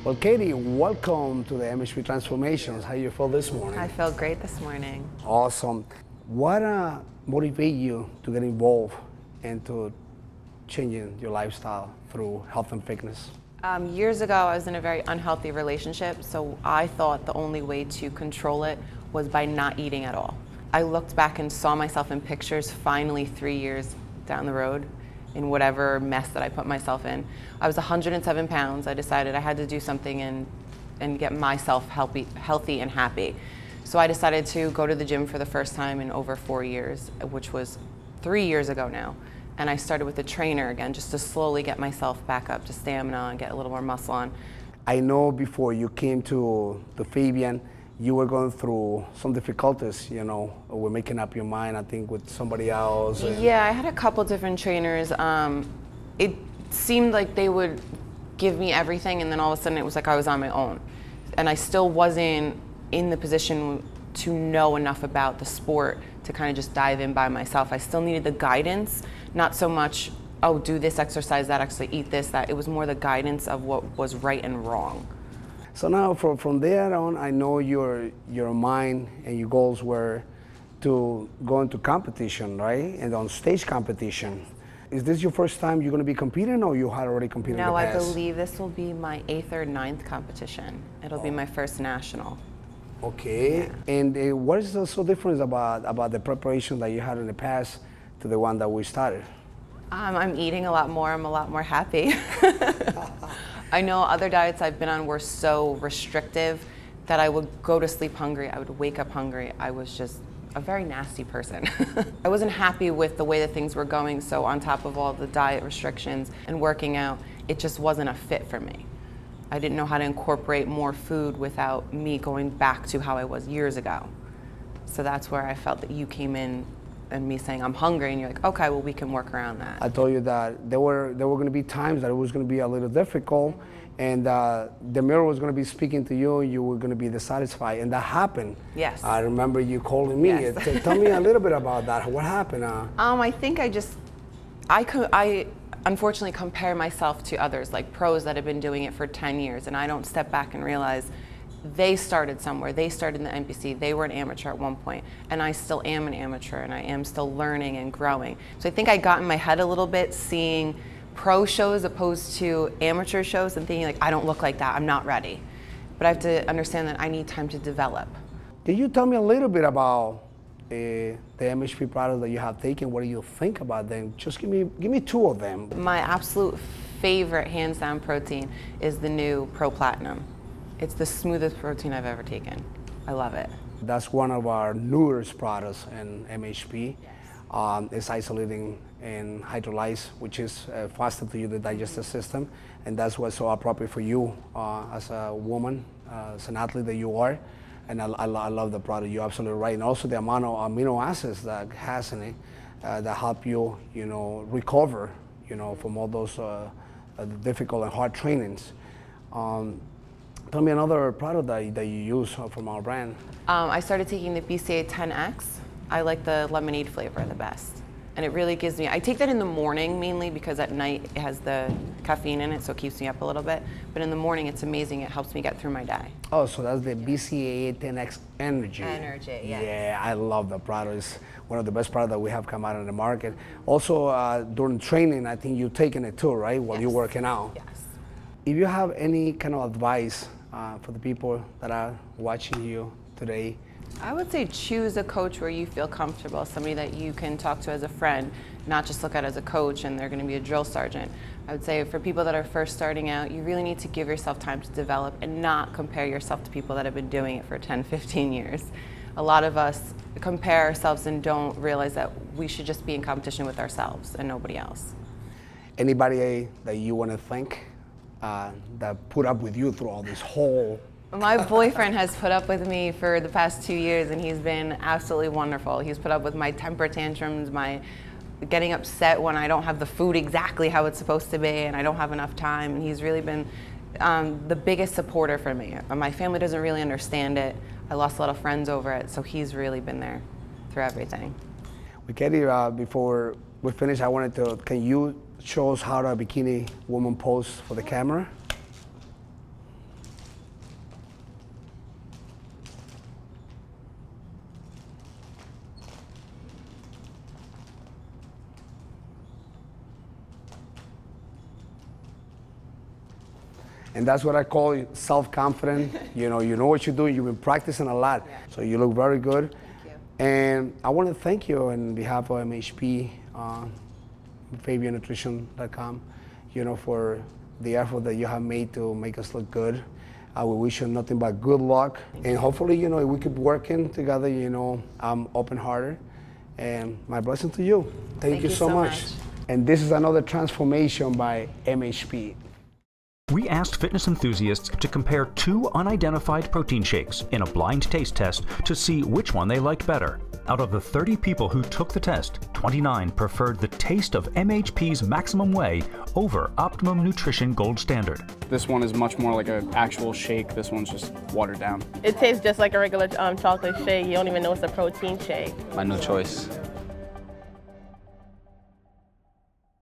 Well, Katie, welcome to the MHP Transformations. How you feel this morning? I feel great this morning. Awesome. What motivated you to get involved and to changing your lifestyle through health and fitness? Years ago, I was in a very unhealthy relationship, so I thought the only way to control it was by not eating at all. I looked back and saw myself in pictures finally 3 years down the road in whatever mess that I put myself in. I was 107 pounds. I decided I had to do something and get myself healthy and happy. So I decided to go to the gym for the first time in over 4 years, which was 3 years ago now. And I started with a trainer again, just to slowly get myself back up to stamina and get a little more muscle on. I know before you came to the Fabian, you were going through some difficulties, you know, with making up your mind, I think, with somebody else. Yeah, I had a couple different trainers. It seemed like they would give me everything, and then all of a sudden it was like I was on my own. And I still wasn't in the position to know enough about the sport to kind of just dive in by myself. I still needed the guidance, not so much, oh, do this exercise, that exercise, eat this, that. It was more the guidance of what was right and wrong. So now from there on, I know your mind and your goals were to go into competition, right? And on stage competition. Is this your first time you're going to be competing, or you had already competed in the past? No, I believe this will be my 8th or 9th competition. It'll be my first national. Okay. Yeah. And what is so different about the preparation that you had in the past to the one that we started? I'm eating a lot more. I'm a lot more happy. I know other diets I've been on were so restrictive that I would go to sleep hungry. I would wake up hungry. I was just a very nasty person. I wasn't happy with the way that things were going, so on top of all the diet restrictions and working out, it just wasn't a fit for me. I didn't know how to incorporate more food without me going back to how I was years ago. So that's where I felt that you came in and me saying I'm hungry, and you're like, okay, well, we can work around that. I told you that there were going to be times that it was going to be a little difficult, and the mirror was going to be speaking to you, and you were going to be dissatisfied, and that happened. Yes. I remember you calling me. Yes. Tell me a little bit about that. What happened? I think I unfortunately compare myself to others, like pros that have been doing it for 10 years, and I don't step back and realize they started somewhere. They started in the NPC. They were an amateur at one point, and I still am an amateur, and I am still learning and growing. So I think I got in my head a little bit seeing pro shows opposed to amateur shows and thinking like, I don't look like that, I'm not ready. But I have to understand that I need time to develop. Can you tell me a little bit about the MHP products that you have taken? What do you think about them? Just give me 2 of them. My absolute favorite hands down protein is the new Pro Platinum. It's the smoothest protein I've ever taken. I love it. That's one of our newest products in MHP. Yes. It's isolating and hydrolyzed, which is faster to use the digestive system, and that's what's so appropriate for you as a woman, as an athlete that you are. And I love the product. You're absolutely right. And also the amount of amino acids that has in it that help you, recover, from all those difficult and hard trainings. Tell me another product that you use from our brand. I started taking the BCA 10X. I like the lemonade flavor the best. And it really gives me, I take that in the morning mainly because at night it has the caffeine in it, so it keeps me up a little bit. But in the morning it's amazing, it helps me get through my day. Oh, so that's the BCA 10X Energy. Energy, yes. Yeah, I love the product. It's one of the best products that we have come out on the market. Also, during training, I think you're taking it too, right? While you're working out. Yes. If you have any kind of advice for the people that are watching you today? I would say choose a coach where you feel comfortable, somebody that you can talk to as a friend, not just look at as a coach and they're going to be a drill sergeant. I would say for people that are first starting out, you really need to give yourself time to develop and not compare yourself to people that have been doing it for 10, 15 years. A lot of us compare ourselves and don't realize that we should just be in competition with ourselves and nobody else. Anybody that you want to thank that put up with you through all this whole... My boyfriend has put up with me for the past 2 years, and he's been absolutely wonderful. He's put up with my temper tantrums, my getting upset when I don't have the food exactly how it's supposed to be and I don't have enough time, and he's really been the biggest supporter for me. My family doesn't really understand it. I lost a lot of friends over it, so he's really been there through everything. Well, Katie, before we finish, I wanted to, can you show us how a bikini woman poses for the camera? And that's what I call self-confident. You know what you're doing. You've been practicing a lot, so you look very good. Thank you. And I want to thank you on behalf of MHP, FabianNutrition.com, for the effort that you have made to make us look good. I will wish you nothing but good luck. And hopefully, if we keep working together, I'm open-hearted. And my blessing to you. Thank you so much. And this is another transformation by MHP. We asked fitness enthusiasts to compare 2 unidentified protein shakes in a blind taste test to see which one they liked better. Out of the 30 people who took the test, 29 preferred the taste of MHP's Maximum Whey over Optimum Nutrition Gold Standard. This one is much more like an actual shake. This one's just watered down. It tastes just like a regular chocolate shake. You don't even know it's a protein shake. My new choice.